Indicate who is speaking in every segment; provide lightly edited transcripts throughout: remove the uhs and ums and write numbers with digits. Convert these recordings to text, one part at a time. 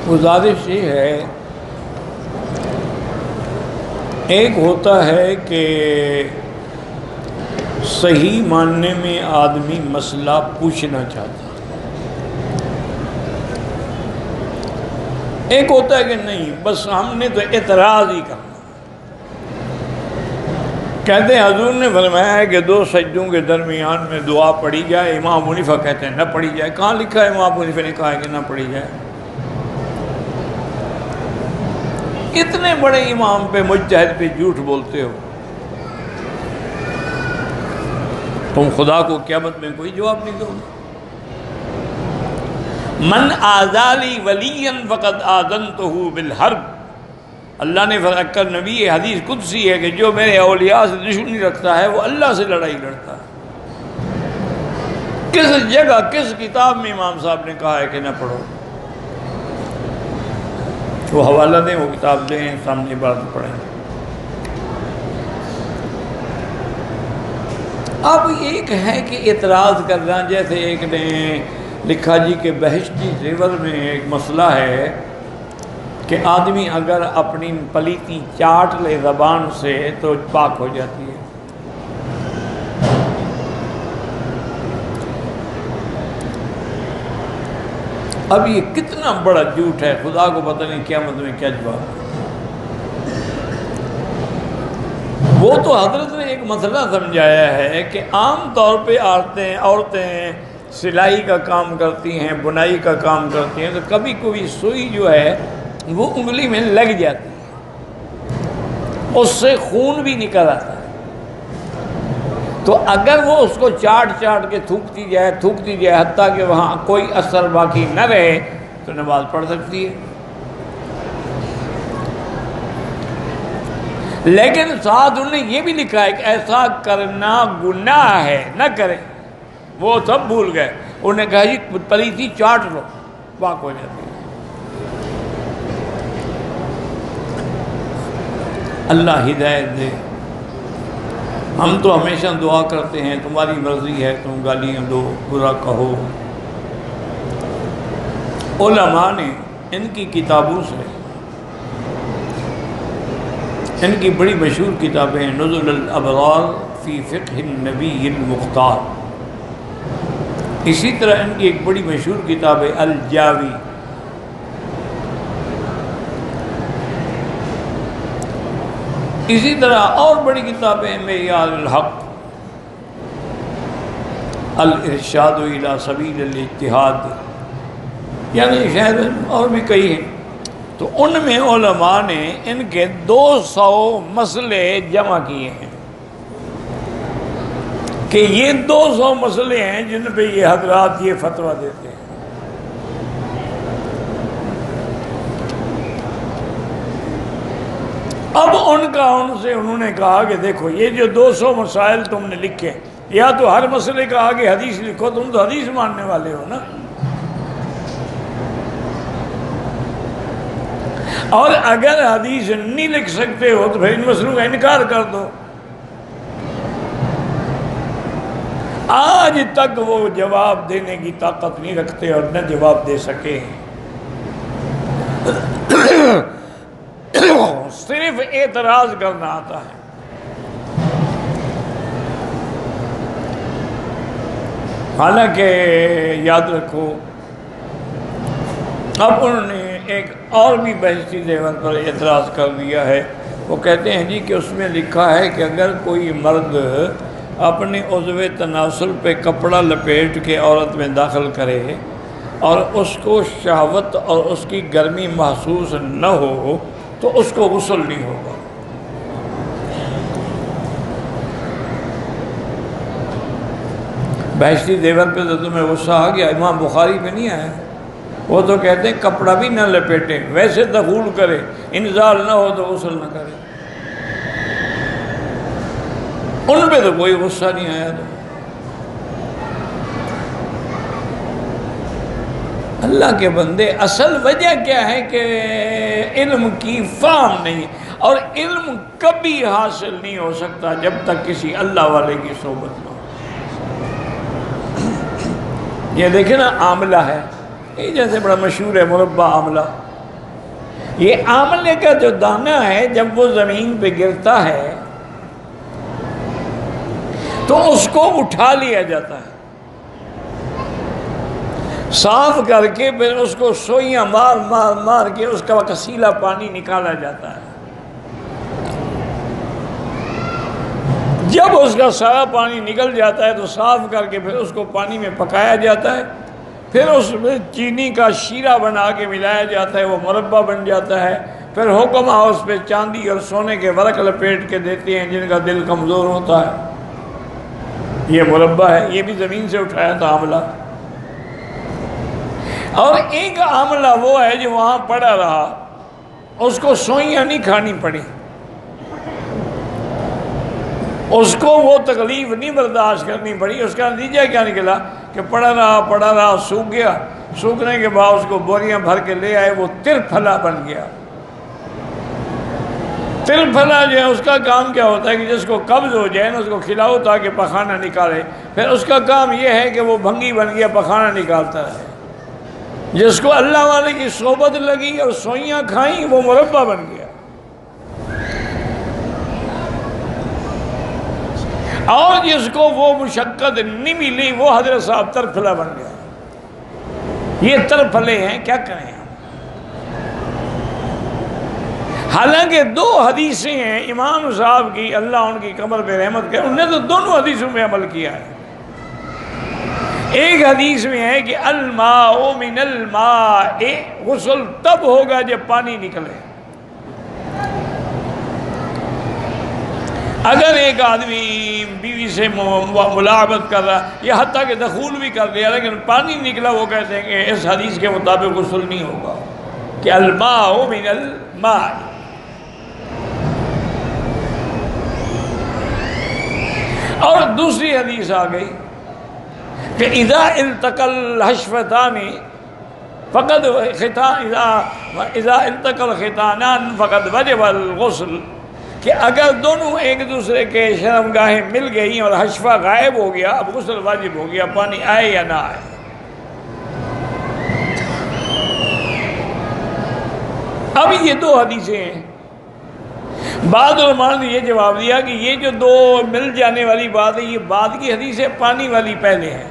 Speaker 1: گزارش یہ ہے، ایک ہوتا ہے کہ صحیح ماننے میں آدمی مسئلہ پوچھنا چاہتا، ایک ہوتا ہے کہ نہیں بس ہم نے تو اعتراض ہی کرنا۔ کہتے ہیں حضور نے فرمایا ہے کہ دو سجدوں کے درمیان میں دعا پڑھی جائے، امام حنیفہ کہتے ہیں نہ پڑھی جائے۔ کہاں لکھا ہے امام حنیفہ نے کہا ہے کہ نہ پڑھی جائے؟ اتنے بڑے امام پہ، مجتہد پہ جھوٹ بولتے ہو، تم خدا کو قیامت میں کوئی جواب نہیں دو گے۔ من آذالی ولیا فقد آذنتہ بالحرب، اللہ نے فرمایا، نبی یہ حدیث قدسی ہے کہ جو میرے اولیاء سے دشمنی رکھتا ہے وہ اللہ سے لڑائی لڑتا ہے۔ کس جگہ کس کتاب میں امام صاحب نے کہا ہے کہ نہ پڑھو؟ وہ حوالہ دیں، وہ کتاب دیں، سامنے بات پڑھیں۔ اب ایک ہے کہ اعتراض کرنا، جیسے ایک نے لکھا جی کہ بہشتی زیور میں ایک مسئلہ ہے کہ آدمی اگر اپنی پلیتی چاٹ لے زبان سے تو پاک ہو جاتی ہے۔ اب یہ کتنا بڑا جھوٹ ہے، خدا کو پتہ نہیں قیامت میں کیا جواب ہے۔ وہ تو حضرت نے ایک مسئلہ سمجھایا ہے کہ عام طور پہ عورتیں سلائی کا کام کرتی ہیں، بنائی کا کام کرتی ہیں، تو کبھی کبھی سوئی جو ہے وہ انگلی میں لگ جاتی ہے، اس سے خون بھی نکل آتا ہے۔ تو اگر وہ اس کو چاٹ کے تھوکتی جائے حتیٰ کہ وہاں کوئی اثر باقی نہ رہے تو نماز پڑھ سکتی ہے۔ لیکن ساتھ انہوں نے یہ بھی لکھا ہے کہ ایسا کرنا گناہ ہے، نہ کرے۔ وہ سب بھول گئے، انہوں نے کہا جی پلیتی چاٹ لو، پاک ہو جاتی ہے۔ اللہ ہدایت دے۔ ہم تو ہمیشہ دعا کرتے ہیں تمہاری مرضی ہے، تم گالیاں دو، برا کہو۔ علماء نے ان کی کتابوں سے، ان کی بڑی مشہور کتابیں ہیں، نزل الابرار فی فقہ النبی المختار، اسی طرح ان کی ایک بڑی مشہور کتاب ہے الجاوی، اسی طرح اور بڑی کتابیں ہیں معیار الحق، الارشاد الی سبیل الاجتہاد، یعنی شاید اور بھی کئی ہیں۔ تو ان میں علماء نے ان کے 200 مسئلے جمع کیے ہیں کہ یہ 200 مسئلے ہیں جن پہ یہ حضرات یہ فتویٰ دیتے ہیں۔ اب ان سے انہوں نے کہا کہ دیکھو یہ جو 200 مسائل تم نے لکھے، یا تو ہر مسئلے کا آگے حدیث لکھو، تم تو حدیث ماننے والے ہو نا، اور اگر حدیث نہیں لکھ سکتے ہو تو پھر ان مسئلوں کا انکار کر دو۔ آج تک وہ جواب دینے کی طاقت نہیں رکھتے اور نہ جواب دے سکے، صرف اعتراض کرنا آتا ہے۔ حالانکہ یاد رکھو، اب انہوں نے ایک اور بھی بہشتی زیور پر اعتراض کر دیا ہے۔ وہ کہتے ہیں جی کہ اس میں لکھا ہے کہ اگر کوئی مرد اپنے عضو تناسل پہ کپڑا لپیٹ کے عورت میں داخل کرے اور اس کو شہوت اور اس کی گرمی محسوس نہ ہو تو اس کو غسل نہیں ہوگا۔ بہشتی زیور پہ تو تمہیں غصہ آ گیا، امام بخاری پہ نہیں آیا۔ وہ تو کہتے ہیں کپڑا بھی نہ لپیٹے، ویسے دخول کرے، انزال نہ ہو تو غسل نہ کرے۔ ان پہ تو کوئی غصہ نہیں آیا۔ تو اللہ کے بندے، اصل وجہ کیا ہے کہ علم کی فہم نہیں، اور علم کبھی حاصل نہیں ہو سکتا جب تک کسی اللہ والے کی صحبت نہ ہو۔ یہ دیکھیں نا، آملہ ہے، یہ جیسے بڑا مشہور ہے مربع آملہ، یہ آملے کا جو دانہ ہے جب وہ زمین پہ گرتا ہے تو اس کو اٹھا لیا جاتا ہے، صاف کر کے پھر اس کو سوئیاں مار مار مار کے اس کا کسیلا پانی نکالا جاتا ہے۔ جب اس کا سارا پانی نکل جاتا ہے تو صاف کر کے پھر اس کو پانی میں پکایا جاتا ہے، پھر اس میں چینی کا شیرہ بنا کے ملایا جاتا ہے، وہ مربع بن جاتا ہے۔ پھر حکم ہاؤس پہ چاندی اور سونے کے ورق لپیٹ کے دیتے ہیں جن کا دل کمزور ہوتا ہے۔ یہ مربع ہے، یہ بھی زمین سے اٹھایا تھا آملہ۔ اور ایک آملہ وہ ہے جو وہاں پڑا رہا، اس کو سوئیاں نہیں کھانی پڑی، اس کو وہ تکلیف نہیں برداشت کرنی پڑی۔ اس کا نتیجہ کیا نکلا کہ پڑا رہا سوکھ گیا، سوکھنے کے بعد اس کو بوریاں بھر کے لے آئے، وہ ترپھلا بن گیا۔ ترپھلا جو ہے اس کا کام کیا ہوتا ہے کہ جس کو قبض ہو جائے نا اس کو کھلاؤ تاکہ پخانہ نکالے، پھر اس کا کام یہ ہے کہ وہ بھنگی بن گیا، پخانہ نکالتا ہے۔ جس کو اللہ والے کی صحبت لگی اور سوئیاں کھائیں وہ مربع بن گیا، اور جس کو وہ مشقت نہیں ملی وہ حضرت صاحب ترپھلا بن گیا۔ یہ ترپھلے ہیں، کیا کریں ہم؟ حالانکہ دو حدیثیں ہیں امام صاحب کی، اللہ ان کی قبر پہ رحمت کرے، انہوں نے تو دونوں حدیثوں میں عمل کیا ہے۔ ایک حدیث میں ہے کہ الماء من الماء، غسل تب ہوگا جب پانی نکلے۔ اگر ایک آدمی بیوی سے ملاقات کر رہا یا حتیٰ کہ دخول بھی کر دیا لیکن پانی نکلا، وہ کہتے ہیں کہ اس حدیث کے مطابق غسل نہیں ہوگا، کہ الماء من الماء۔ اور دوسری حدیث آ گئی کہ اذا التقى الحشفتان فقد اذا التقى الختانان فقد وجب الغسل، کہ اگر دونوں ایک دوسرے کے شرمگاہیں مل گئی اور حشفہ غائب ہو گیا اب غسل واجب ہو گیا، پانی آئے یا نہ آئے۔ اب یہ دو حدیثیں ہیں۔ بعض علماء نے یہ جواب دیا کہ یہ جو دو مل جانے والی بات ہے یہ بعد کی حدیث ہے، پانی والی پہلے ہے۔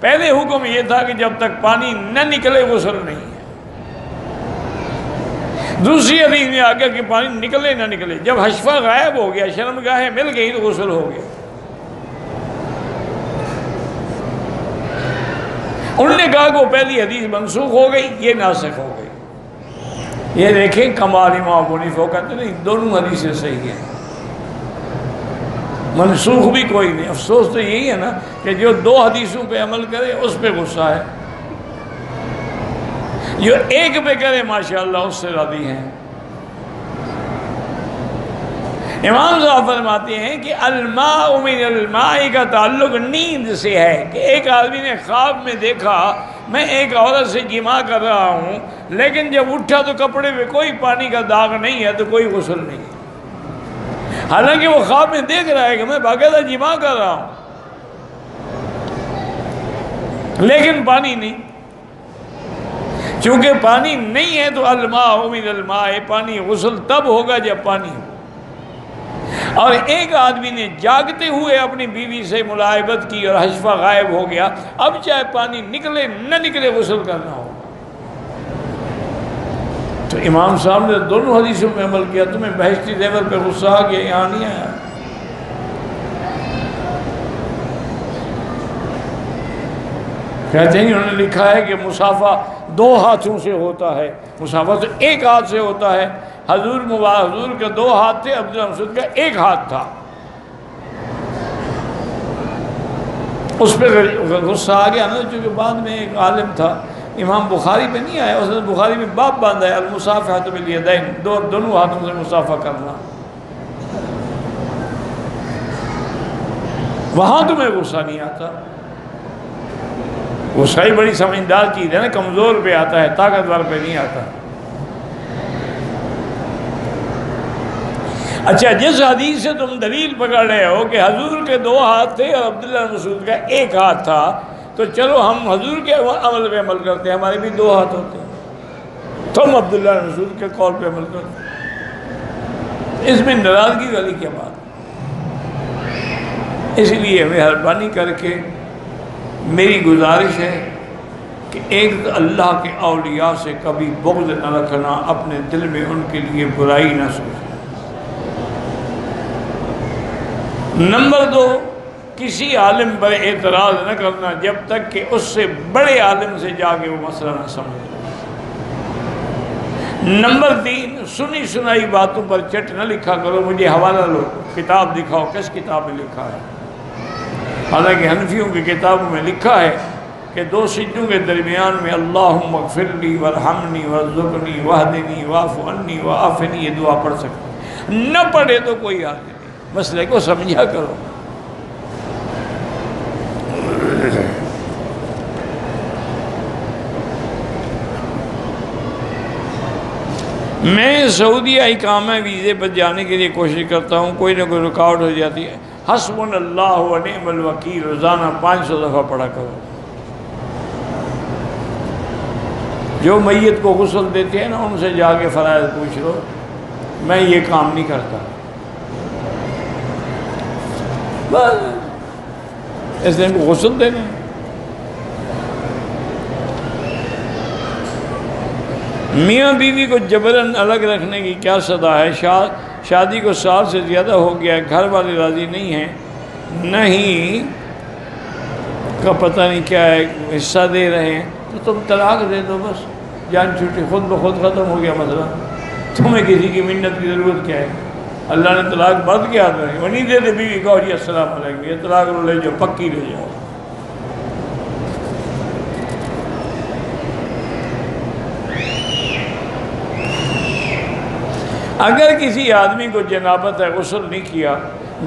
Speaker 1: پہلے حکم یہ تھا کہ جب تک پانی نہ نکلے غسل نہیں ہے۔ دوسری حدیث میں آ گیا کہ پانی نکلے نہ نکلے، جب حشفہ غائب ہو گیا، شرمگاہیں مل گئی تو غسل ہو گیا۔ انہوں نے کہا کہ وہ پہلی حدیث منسوخ ہو گئی، یہ ناسخ ہو گئی۔ یہ دیکھیں کمال امام ابو حنیفہ کہتے نہیں دونوں حدیثیں صحیح ہیں، منسوخ بھی کوئی نہیں۔ افسوس تو یہی ہے نا کہ جو دو حدیثوں پہ عمل کرے اس پہ غصہ ہے، جو ایک پہ کرے ماشاءاللہ اس سے راضی ہیں۔ امام صاحب فرماتے ہیں کہ الماء من الماء کا تعلق نیند سے ہے، کہ ایک آدمی نے خواب میں دیکھا میں ایک عورت سے جماع کر رہا ہوں، لیکن جب اٹھا تو کپڑے پہ کوئی پانی کا داغ نہیں ہے تو کوئی غسل نہیں ہے، حالانکہ وہ خواب میں دیکھ رہا ہے کہ میں باقاعدہ جماع کر رہا ہوں لیکن پانی نہیں۔ چونکہ پانی نہیں ہے تو الماء من الماء، پانی غسل تب ہوگا جب پانی ہو۔ اور ایک آدمی نے جاگتے ہوئے اپنی بیوی سے ملاعبت کی اور حشفہ غائب ہو گیا، اب چاہے پانی نکلے نہ نکلے غسل کرنا ہو۔ تو امام صاحب نے دونوں حدیثوں میں عمل کیا۔ تمہیں بہشتی زیور پہ غصہ آ گیا، یہاں نہیں آیا۔ کہتے ہیں انہوں نے لکھا ہے کہ مصافہ دو ہاتھوں سے ہوتا ہے، مصافہ تو ایک ہاتھ سے ہوتا ہے۔ حضور کے دو ہاتھ تھے، عبداللہ مسعود کا ایک ہاتھ تھا، اس پہ غصہ آ گیا نا، چونکہ بعد میں ایک عالم تھا، امام بخاری پہ نہیں آیا، اس نے بخاری میں باب باندھا ہے المصافحۃ بالیدین، دونوں ہاتھوں سے مصافحہ کرنا۔ وہاں تمہیں غصہ نہیں آتا، غصہ ہی بڑی سمجھدار چیز ہے نا، کمزور پہ آتا ہے، طاقتور پہ نہیں آتا۔ اچھا، جس حدیث سے تم دلیل پکڑ رہے ہو کہ حضور کے دو ہاتھ تھے اور عبداللہ مسعود کا ایک ہاتھ تھا، تو چلو ہم حضور کے عمل پہ عمل کرتے ہیں، ہمارے بھی دو ہاتھ ہوتے ہیں۔ تم عبداللہ بن مسعود کے قول پہ عمل کرو، اس میں ناراضگی والی کیا بات؟ اس لیے مہربانی کر کے میری گزارش ہے کہ ایک اللہ کے اولیاء سے کبھی بغض نہ رکھنا، اپنے دل میں ان کے لیے برائی نہ سوچنا۔ نمبر 2، کسی عالم پر اعتراض نہ کرنا جب تک کہ اس سے بڑے عالم سے جا کے وہ مسئلہ نہ سمجھ۔ نمبر 3، سنی سنائی باتوں پر چٹ نہ لکھا کرو، مجھے حوالہ لو، کتاب دکھاؤ کس کتاب میں لکھا ہے۔ حالانکہ حنفیوں کی کتابوں میں لکھا ہے کہ 2 سجدوں کے درمیان میں اللہم اغفر لی ورحمنی وارزقنی واہدنی واعف عنی وعافنی یہ دعا پڑھ سکتے، نہ پڑھے تو کوئی حال نہیں، مسئلے کو سمجھا کرو۔ میں سعودیہ اقامہ ویزے پر جانے کے لیے کوشش کرتا ہوں، کوئی نہ کوئی رکاوٹ ہو جاتی ہے۔ حسبنا اللہ و نعم الوکیل روزانہ 500 دفعہ پڑھا کرو۔ جو میت کو غسل دیتے ہیں نا، ان سے جا کے فرائض پوچھ لو، میں یہ کام نہیں کرتا، بس اس دن کو غسل دینا۔ میاں بیوی کو جبراً الگ رکھنے کی کیا سزا ہے؟ شادی کو 1 سال سے زیادہ ہو گیا، گھر والے راضی نہیں ہیں، نہیں کا پتہ نہیں کیا ہے، حصہ دے رہے ہیں، تو تم طلاق دے دو، بس جان چھوٹی، خود بخود ختم ہو گیا مسئلہ۔ تمہیں کسی کی منت کی ضرورت کیا ہے؟ اللہ نے طلاق مرد کے ہاتھ میں، وہ نہیں دیتے بیوی کو، جی السلام علیکم، یہ طلاق لے جاؤ، پکی لے جاؤ۔ اگر کسی آدمی کو جنابت ہے، غسل نہیں کیا،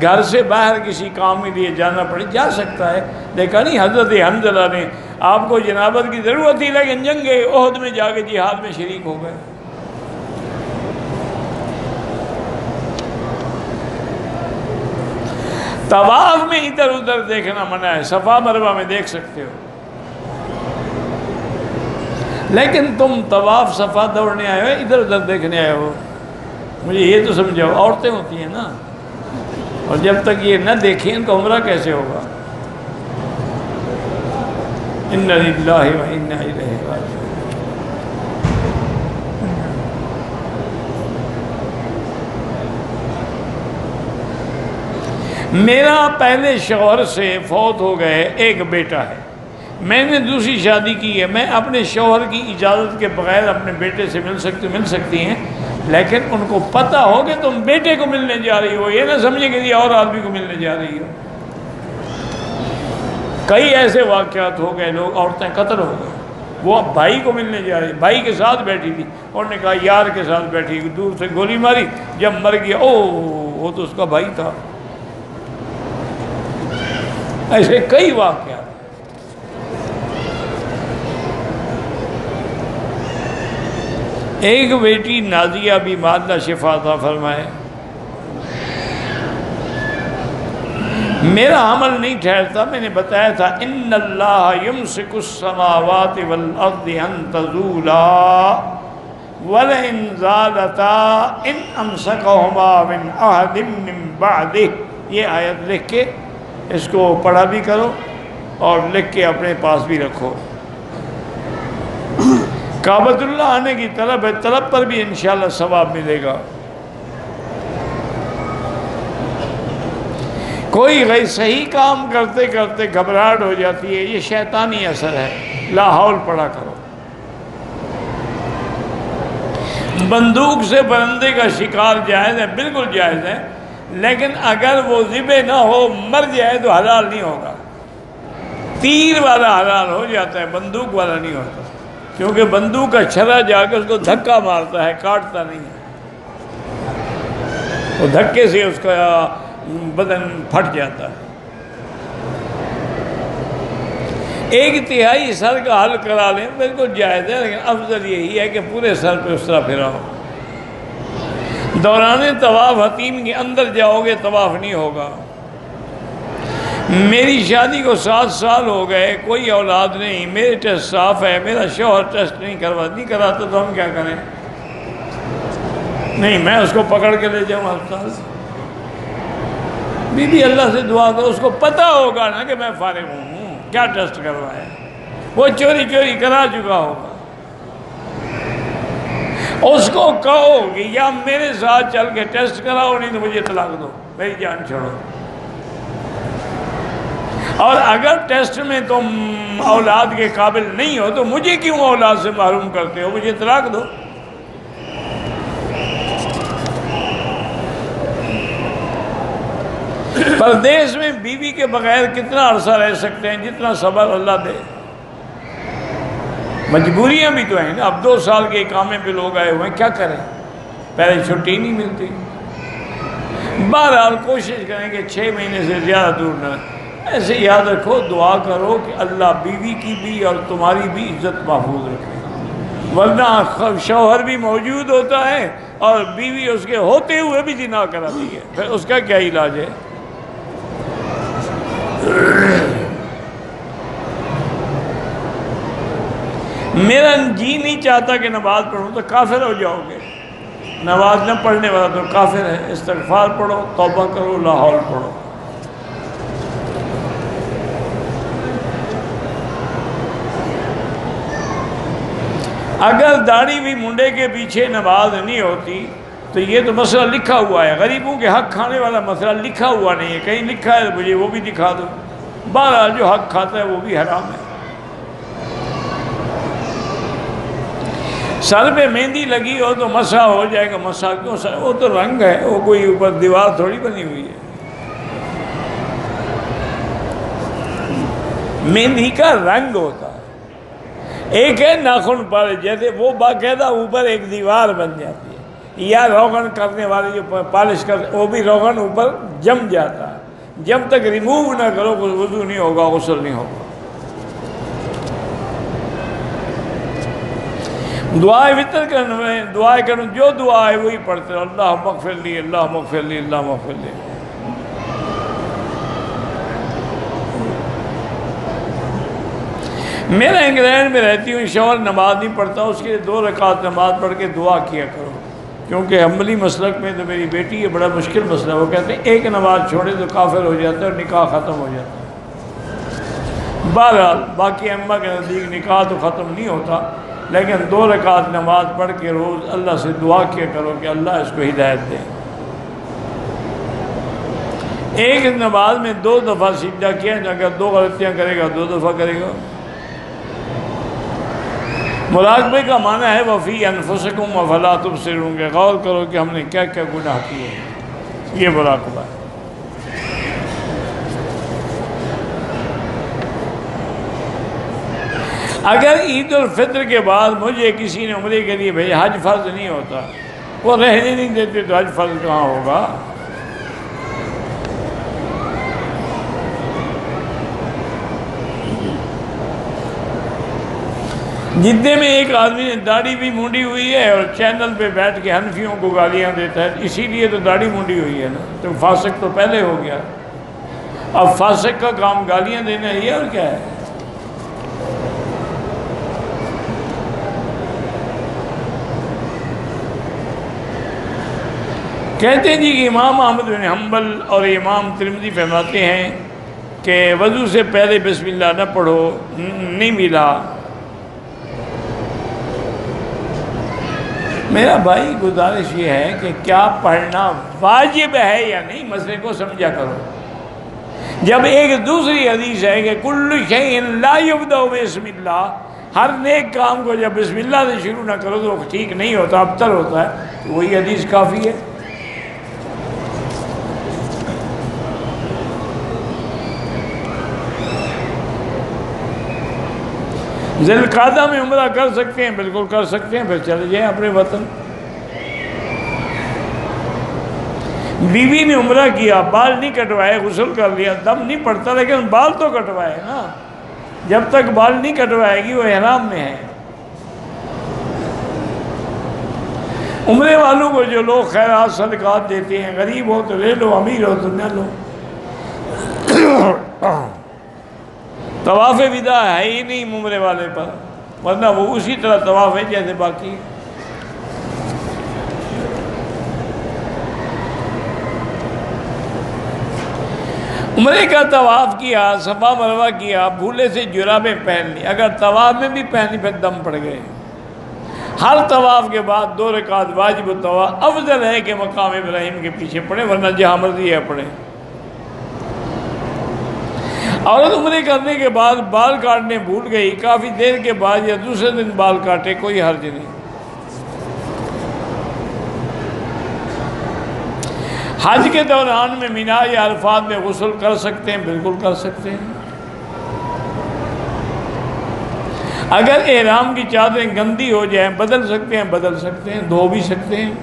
Speaker 1: گھر سے باہر کسی کام کے لیے جانا پڑے، جا سکتا ہے۔ دیکھا نہیں حضرت حنظلہ نے، آپ کو جنابت کی ضرورت تھی لیکن جنگ احد میں جا کے جہاد میں شریک ہو گئے۔ طواف میں ادھر ادھر دیکھنا منع ہے، صفا مروہ میں دیکھ سکتے ہو، لیکن تم طواف صفا دوڑنے آئے ہو، ادھر ادھر دیکھنے آئے ہو، مجھے یہ تو سمجھاؤ۔ عورتیں ہوتی ہیں نا، اور جب تک یہ نہ دیکھیں ان کا عمرہ کیسے ہوگا؟ اِنَّ لِلَّهِ وَإِنَّا إِلَيْهِ رَاجِعُونَ۔ میرا پہلے شوہر سے فوت ہو گئے ایک بیٹا ہے، میں نے دوسری شادی کی ہے، میں اپنے شوہر کی اجازت کے بغیر اپنے بیٹے سے مل سکتی ہیں، لیکن ان کو پتہ ہو کہ تم بیٹے کو ملنے جا رہی ہو، یہ نہ سمجھے کہ یہ اور آدمی کو ملنے جا رہی ہو۔ کئی ایسے واقعات ہو گئے، لوگ عورتیں قتل ہو گئے، وہ بھائی کو ملنے جا رہی، بھائی کے ساتھ بیٹھی تھی، انہوں نے کہا یار کے ساتھ بیٹھی، دور سے گولی ماری، جب مر گیا او وہ تو اس کا بھائی تھا۔ ایسے کئی واقعات۔ ایک بیٹی نازیہ بیمار، اللہ شفا عطا فرمائے، میرا عمل نہیں ٹھہرتا، میں نے بتایا تھا ان اللہ یمسک السماوات والارض ان تزولا ولئن زالتا ان امسکہما من احد من بعدہ۔ یہ آیت لکھ کے اس کو پڑھا بھی کرو اور لکھ کے اپنے پاس بھی رکھو۔ کعبۃ اللہ آنے کی طلب ہے، طلب پر بھی انشاءاللہ ثواب ملے گا۔ کوئی صحیح کام کرتے کرتے گھبراہٹ ہو جاتی ہے، یہ شیطانی اثر ہے، لا حول پڑھا کرو۔ بندوق سے پرندے کا شکار جائز ہے، بالکل جائز ہے، لیکن اگر وہ ذبح نہ ہو مر جائے تو حلال نہیں ہوگا۔ تیر والا حلال ہو جاتا ہے، بندوق والا نہیں ہوتا، کیونکہ بندوق کا چھرا جا کے اس کو دھکا مارتا ہے، کاٹتا نہیں ہے، وہ دھکے سے اس کا بدن پھٹ جاتا ہے۔ ایک تہائی سر کا حل کرا لیں، بالکل جائز ہے، لیکن افضل یہی ہے کہ پورے سر پہ اس طرح پھراؤ۔ دوران طواف حتیم کے اندر جاؤ گے طواف نہیں ہوگا۔ میری شادی کو 7 سال ہو گئے، کوئی اولاد نہیں، میرے ٹیسٹ صاف ہے، میرا شوہر ٹیسٹ نہیں کراتا تو ہم کیا کریں؟ نہیں، میں اس کو پکڑ کے لے جاؤں ہسپتال سے؟ بی اللہ سے دعا کرو، اس کو پتہ ہوگا نا کہ میں فارغ ہوں، کیا ٹیسٹ کروایا، وہ چوری کرا چکا ہوگا۔ اس کو کہو کہ یا میرے ساتھ چل کے ٹیسٹ کراؤ، نہیں تو مجھے طلاق دو، میری جان چھوڑو۔ اور اگر ٹیسٹ میں تم اولاد کے قابل نہیں ہو تو مجھے کیوں اولاد سے محروم کرتے ہو؟ مجھے طلاق دو۔ پردیس میں بیوی کے بغیر کتنا عرصہ رہ سکتے ہیں؟ جتنا صبر اللہ دے۔ مجبوریاں بھی تو ہیں نا، اب 2 سال کے اقامے پہ لوگ آئے ہوئے ہیں، کیا کریں؟ پہلے چھٹی نہیں ملتی۔ بہرحال کوشش کریں کہ 6 مہینے سے زیادہ دور نہ۔ ایسے یاد رکھو، دعا کرو کہ اللہ بیوی کی بھی اور تمہاری بھی عزت محفوظ رکھے، ورنہ شوہر بھی موجود ہوتا ہے اور بیوی اس کے ہوتے ہوئے بھی زنا کراتی ہے، پھر اس کا کیا علاج ہے؟ میرا جی نہیں چاہتا کہ نماز پڑھوں، تو کافر ہو جاؤ گے۔ نماز نہ پڑھنے والا تو کافر ہے۔ استغفار پڑھو، توبہ کرو، لا حول پڑھو۔ اگر داڑھی بھی منڈے کے پیچھے نماز نہیں ہوتی تو یہ تو مسئلہ لکھا ہوا ہے، غریبوں کے حق کھانے والا مسئلہ لکھا ہوا نہیں ہے، کہیں لکھا ہے مجھے وہ بھی دکھا دو۔ بہرحال جو حق کھاتا ہے وہ بھی حرام ہے۔ سر پہ مہندی لگی ہو تو مسح ہو جائے گا، مسح کیوں؟ سر وہ تو رنگ ہے، وہ کوئی اوپر دیوار تھوڑی بنی ہوئی ہے۔ مہندی کا رنگ ہوتا ہے، ایک ہے ناخن پر، جیسے وہ باقاعدہ اوپر ایک دیوار بن جاتی ہے، یا روغن کرنے والے جو پالش کرتے وہ بھی روغن اوپر جم جاتا ہے۔ جب تک ریموو نہ کرو وضو نہیں ہوگا، غسل نہیں ہوگا۔ دعائے وطر کرنے میں دعائے کروں، جو دعا ہے وہی پڑھتے ہیں، اللہ مغفر لی، اللہ مغفر لی، اللہ مغفر لی۔ میرا انگلینڈ میں رہتی ہوں، شوہر نماز نہیں پڑھتا، اس کے 2 رکعت نماز پڑھ کے دعا کیا کرو، کیونکہ حنبلی مسلک میں تو میری بیٹی ہے، بڑا مشکل مسئلہ ہے، وہ کہتے ہیں ایک نماز چھوڑے تو کافر ہو جاتا ہے اور نکاح ختم ہو جاتا ہے۔ بہرحال باقی امہ کے نزدیک نکاح تو ختم نہیں ہوتا، لیکن 2 رکعت نماز پڑھ کے روز اللہ سے دعا کیا کرو کہ اللہ اس کو ہدایت دے۔ ایک نماز میں 2 دفعہ سجدہ کیا، اگر 2 غلطیاں کرے گا 2 دفعہ کرے گا۔ مراقبے کا معنی ہے وفی انفسکم افلا تبصرون، کہ غور کرو کہ ہم نے کیا کیا گناہ کیے، یہ مراقبہ ہے۔ اگر عید الفطر کے بعد مجھے کسی نے عمرے کے لیے بھیجا، حج فرض نہیں ہوتا، وہ رہنے نہیں دیتے تو حج فرض کہاں ہوگا؟ جدے میں ایک آدمی نے داڑھی بھی مونڈی ہوئی ہے اور چینل پہ بیٹھ کے حنفیوں کو گالیاں دیتا ہے، اسی لیے تو داڑھی مونڈی ہوئی ہے نا، تو فاسق تو پہلے ہو گیا، اب فاسق کا کام گالیاں دینا ہے، اور کیا ہے؟ کہتے ہیں جی کہ امام احمد بن حنبل اور امام ترمذی فرماتے ہیں کہ وضو سے پہلے بسم اللہ نہ پڑھو، نہیں ملا۔ میرا بھائی گزارش یہ ہے کہ کیا پڑھنا واجب ہے یا نہیں، مسئلے کو سمجھا کرو۔ جب ایک دوسری حدیث ہے کہ کل شیء لا یبدأ بسم اللہ، ہر نیک کام کو جب بسم اللہ سے شروع نہ کرو تو وہ ٹھیک نہیں ہوتا، ابتر ہوتا ہے، تو وہی حدیث کافی ہے۔ ذی القعدہ میں عمرہ کر سکتے ہیں، بالکل کر سکتے ہیں، پھر چلے جائیں اپنے وطن۔ بیوی نے عمرہ کیا، بال نہیں کٹوائے، غسل کر لیا، دم نہیں پڑتا، لیکن بال تو کٹوائے نا، جب تک بال نہیں کٹوائے گی وہ احرام میں ہے۔ عمرے والوں کو جو لوگ خیرات صدقات دیتے ہیں، غریب ہو تو لے لو، امیر ہو تو نہ لو۔ طواف وداع ہے ہی نہیں عمرے والے پر، ورنہ وہ اسی طرح طواف ہے جیسے باقی۔ عمرے کا طواف کیا، صفا مروہ کیا، بھولے سے جرابیں پہن لی، اگر طواف میں بھی پہنی پھر دم پڑ گئے۔ ہر طواف کے بعد 2 رکعت واجب الطواف، افضل ہے کہ مقام ابراہیم کے پیچھے پڑھیں، ورنہ جہاں مرضی ہے پڑھیں۔ عورت عمرے کرنے کے بعد بال کاٹنے بھول گئی، کافی دیر کے بعد یا دوسرے دن بال کاٹے، کوئی حرج نہیں۔ حج کے دوران میں مینا یا عرفات میں غسل کر سکتے ہیں، بالکل کر سکتے ہیں۔ اگر احرام کی چادریں گندی ہو جائیں بدل سکتے ہیں، بدل سکتے ہیں، دھو بھی سکتے ہیں۔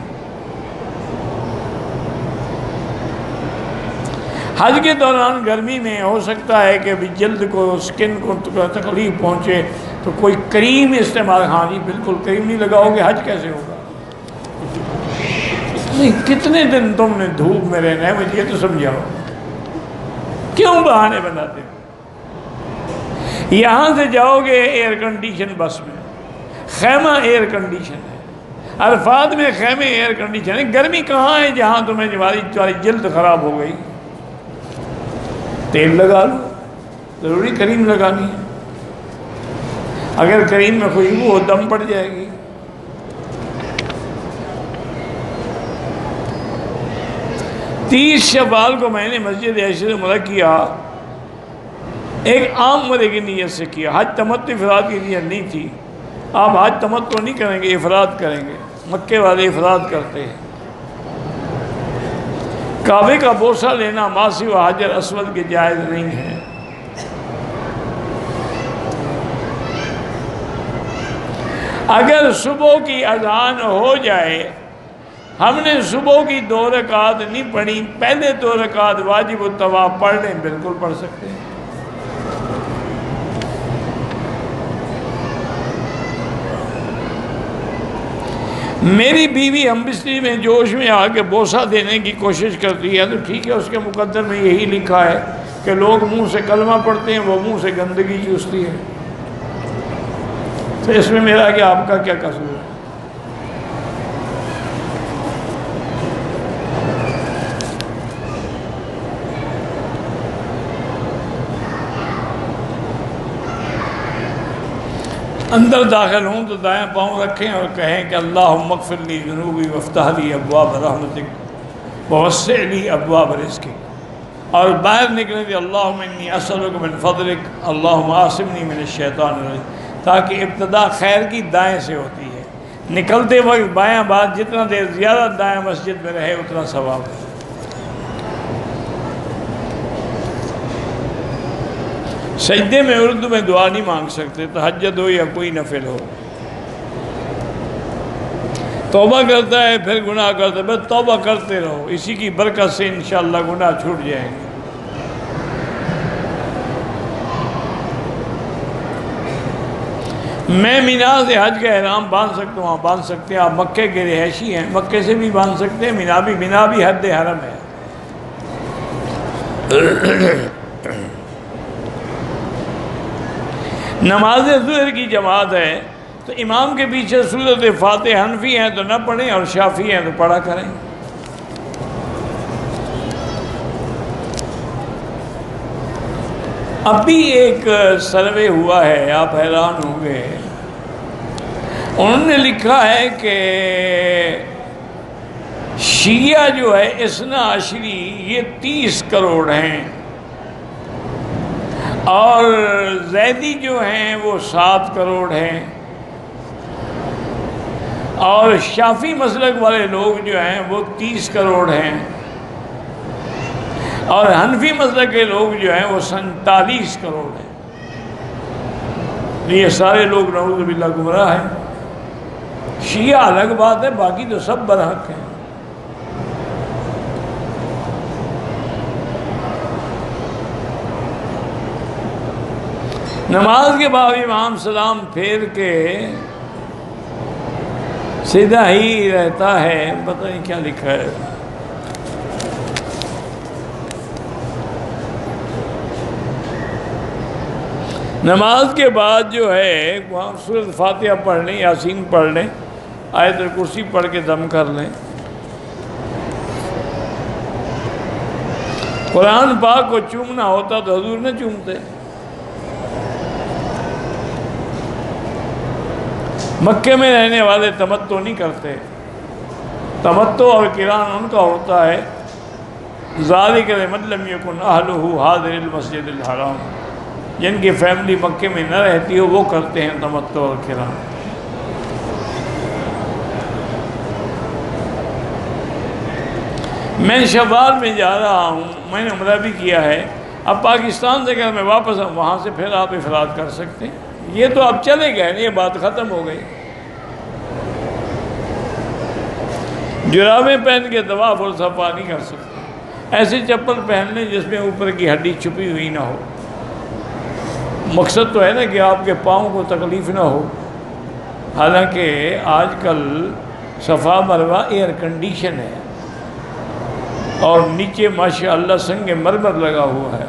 Speaker 1: حج کے دوران گرمی میں ہو سکتا ہے کہ جلد کو، سکن کو تکلیف پہنچے، تو کوئی کریم استعمال، ہاں جی بالکل، کریم نہیں لگاؤ گے حج کیسے ہوگا؟ کتنے دن تم نے دھوپ میں رہنا ہے، مجھے یہ تو سمجھاؤ، کیوں بہانے بناتے ہو؟ یہاں سے جاؤ گے ایئر کنڈیشن بس میں، خیمہ ایئر کنڈیشن ہے، عرفات میں خیمے ایئر کنڈیشن ہے، گرمی کہاں ہے جہاں تمہیں تمہاری جلد خراب ہو گئی؟ تیل لگا لو، ضروری کریم لگانی ہے، اگر کریم میں خوشبو ہو دم پڑ جائے گی۔ 30 شوال کو میں نے مسجد عائشہ سے عمرہ کیا، ایک عام عمرے کی نیت سے کیا، حج تمتع افراد کی نیت نہیں تھی۔ آپ حج تمتع نہیں کریں گے، افراد کریں گے، مکے والے افراد کرتے ہیں۔ کعبے کا بوسہ لینا ماسی و حجر اسود کے جائز نہیں ہے۔ اگر صبح کی اذان ہو جائے، ہم نے صبح کی 2 رکعت نہیں پڑھی، پہلے 2 رکعت واجب الطواف پڑھ لیں، بالکل پڑھ سکتے ہیں۔ میری بیوی ہم بستری میں جوش میں آ کے بوسہ دینے کی کوشش کرتی ہے، تو ٹھیک ہے، اس کے مقدر میں یہی لکھا ہے کہ لوگ منہ سے کلمہ پڑھتے ہیں، وہ منہ سے گندگی چوستی ہے، تو اس میں میرا کہ آپ کا کیا قصور ہے؟ اندر داخل ہوں تو دائیں پاؤں رکھیں اور کہیں کہ اللہم اغفر لی ذنوبی وافتح لی ابواب رحمتک ووسع لی ابواب رزقک، اور باہر نکلیں کہ اللہم انی اسألک من فضلک اللہم عاصمنی من الشیطان الرجیم، تاکہ ابتدا خیر کی دائیں سے ہوتی ہے، نکلتے وقت بائیں بات، جتنا دیر زیادہ دائیں مسجد میں رہے اتنا ثواب ہے۔ سجدے میں اردو میں دعا نہیں مانگ سکتے، تہجد ہو یا کوئی نفل ہو۔ توبہ کرتا ہے پھر گناہ کرتا ہے، بس توبہ کرتے رہو، اسی کی برکت سے انشاءاللہ گناہ چھوٹ جائیں گے۔ میں مینا سے حج کا احرام باندھ سکتا ہوں، آپ باندھ سکتے ہیں، آپ مکے کے رہائشی ہیں، مکے سے بھی باندھ سکتے ہیں، مینا بھی حد حرم ہے۔ نماز ظہر کی جماعت ہے تو امام کے پیچھے سورۃ فاتحہ، حنفی ہیں تو نہ پڑھیں اور شافعی ہیں تو پڑھا کریں۔ اب بھی ایک سروے ہوا ہے، آپ حیران ہوں گے، انہوں نے لکھا ہے کہ شیعہ جو ہے اثنا عشری یہ 30 کروڑ ہیں، اور زیدی جو ہیں وہ 7 کروڑ ہیں، اور شافعی مسلک والے لوگ جو ہیں وہ 30 کروڑ ہیں، اور حنفی مسلک کے لوگ جو ہیں وہ 47 کروڑ ہیں۔ یہ سارے لوگ نعوذ باللہ گمراہ ہیں۔ شیعہ الگ بات ہے، باقی تو سب برحق ہیں۔ نماز کے بعد امام سلام پھیر کے سیدھا ہی رہتا ہے، پتہ نہیں کیا لکھا ہے، نماز کے بعد جو ہے وہاں سورۃ فاتحہ پڑھ لیں، یاسین پڑھ لیں، آیت الکرسی پڑھ کے دم کر لیں۔ قرآن پاک کو چومنا ہوتا تو حضور نہ چومتے۔ مکے میں رہنے والے تمتع نہیں کرتے، تمتع اور قران ان کا ہوتا ہے ذالک لمن لم یکن اہلہ حاضر المسجد الحرام، جن کی فیملی مکے میں نہ رہتی ہو وہ کرتے ہیں تمتع اور قران۔ میں شوال میں جا رہا ہوں، میں نے عمرہ بھی کیا ہے، اب پاکستان سے اگر میں واپس آؤں وہاں سے پھر آپ افراد کر سکتے ہیں، یہ تو اب چلے گئے، یہ بات ختم ہو گئی۔ جرابیں پہن کے طواف اور صفا نہیں کر سکتے، ایسی چپل پہن لیں جس میں اوپر کی ہڈی چھپی ہوئی نہ ہو۔ مقصد تو ہے نا کہ آپ کے پاؤں کو تکلیف نہ ہو، حالانکہ آج کل صفا مروہ ایئر کنڈیشن ہے اور نیچے ماشاءاللہ سنگ مرمر لگا ہوا ہے،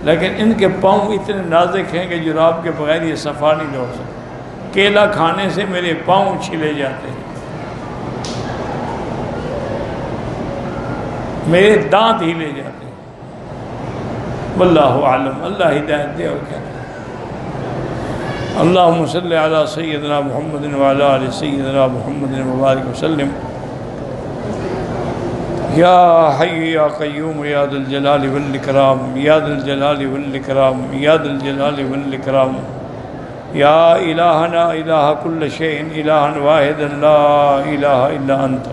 Speaker 1: لیکن ان کے پاؤں اتنے نازک ہیں کہ جراب کے بغیر یہ صفا نہیں دوڑ سکتے۔ کیلا کھانے سے میرے پاؤں چھلے جاتے ہیں، میرے دانت ہی لے جاتے ہیں۔ واللہ عالم، اللہ ہدایت دے اور کہتے ہیں۔ اللہم صلی علی سیدنا محمد وعلی آل سیدنا محمد مبارک وسلم۔ یا حی یا قیوم یا ذا الجلال والاکرام، یا ذا الجلال والاکرام، یا ذا الجلال والاکرام، یا الہنا الہ کل شیء الہا واحدا لا الہ الا انت،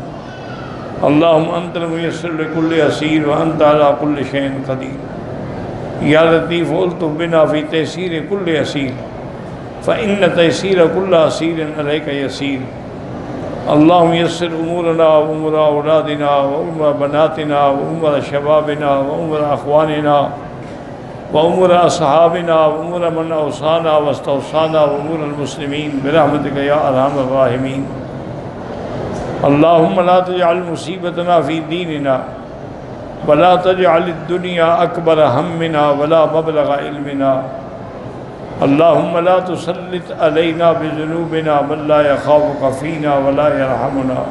Speaker 1: اللہم انت الميسر لكل عسیر وانت على كل شيء قدیر، یا لطیف الطف بنا فی تیسیر کل عسیر فإن تيسير كل عسير عليك يسير، اللهم يسر أمورنا وأمور أولادنا وأمور بناتنا وأمور شبابنا وأمور أخواننا وأمور أصحابنا وأمور من أوصانا واستوصانا وأمور المسلمين برحمتك يا أرحم الراحمين، اللهم لا تجعل مصيبتنا في ديننا ولا تجعل الدنيا أكبر همنا ولا مبلغ علمنا، اللهم لا تسلط علينا بذنوبنا من لا يخافك فينا ولا يرحمنا،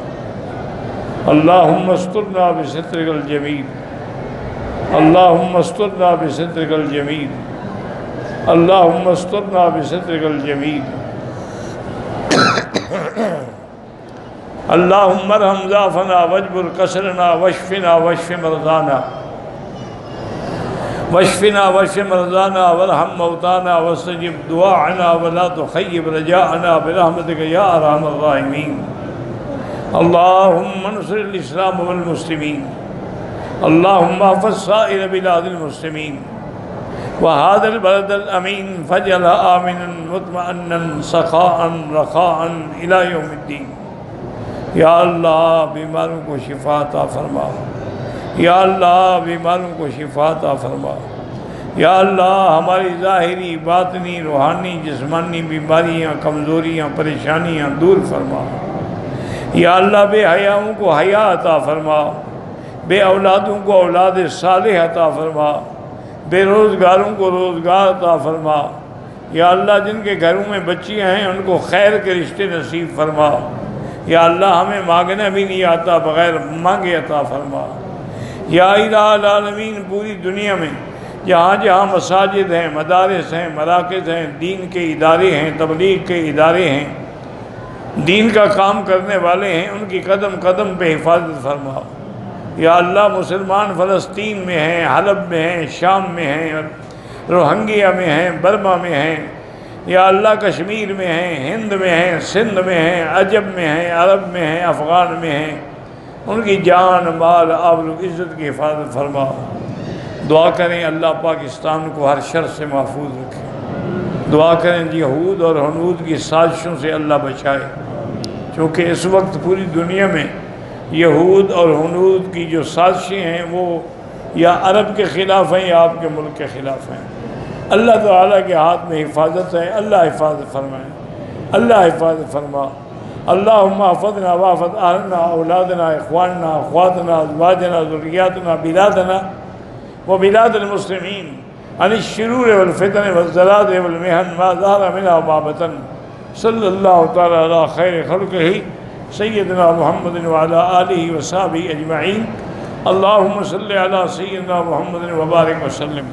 Speaker 1: اللهم استرنا بسترك الجميل، اللهم استرنا بسترك الجميل، اللهم استرنا بسترك الجميل، اللهم ارحم ضعفنا واجبر كسرنا واشفنا واشف مرضانا، واشفنا واشف مرضانا وارحم موتانا واستجب دعاءنا ولا تخيب رجاءنا برحمتك يا ارحم الراحمين، اللهم انصر الاسلام والمسلمين، اللهم احفظ سائر بلاد المسلمين وهذا البلد الامين فاجعله امنا مطمئنا سخاء رخاء الى يوم الدين، یا اللہ بیماروں کو شفا عطا فرما، یا اللہ بیماروں کو شفا عطا فرما، یا اللہ ہماری ظاہری باطنی روحانی جسمانی بیماریاں کمزوریاں پریشانیاں دور فرما، یا اللہ بے حیاؤں کو حیا عطا فرما، بے اولادوں کو اولاد صالح عطا فرما، بے روزگاروں کو روزگار عطا فرما، یا اللہ جن کے گھروں میں بچیاں ہیں ان کو خیر کے رشتے نصیب فرما، یا اللہ ہمیں مانگنا بھی نہیں آتا بغیر مانگے عطا فرما، یا الہ العالمین پوری دنیا میں جہاں جہاں مساجد ہیں مدارس ہیں مراکز ہیں دین کے ادارے ہیں تبلیغ کے ادارے ہیں دین کا کام کرنے والے ہیں ان کی قدم قدم پہ حفاظت فرما، یا اللہ مسلمان فلسطین میں ہیں حلب میں ہیں شام میں ہیں روہنگیا میں ہیں برما میں ہیں، یا اللہ کشمیر میں ہیں ہند میں ہیں سندھ میں ہیں عجب میں ہیں عرب میں ہیں افغان میں ہیں، ان کی جان مال آبرو عزت کی حفاظت فرما، دعا کریں اللہ پاکستان کو ہر شر سے محفوظ رکھے، دعا کریں یہود اور ہنود کی سازشوں سے اللہ بچائے، چونکہ اس وقت پوری دنیا میں یہود اور ہنود کی جو سازشیں ہیں وہ یا عرب کے خلاف ہیں یا آپ کے ملک کے خلاف ہیں، اللہ تعالیٰ کے ہاتھ میں حفاظت ہے، اللہ حفاظت فرمائے، اللہ حفاظت فرما، اللہم احفظنا واحفظ اہلنا اولادنا اخواننا اخواتنا ازواجنا ذریاتنا بلادنا و بلاد المسلمین عن الشرور والفتن والزلازل والمحن ما ظهر منها وما بطن صلی اللہ تعالی علی خیر خلقہ سیدنا محمد وعلی آلہ وصحبہ اجمعین اللہم صلی علی سیدنا محمد وبارک وسلم.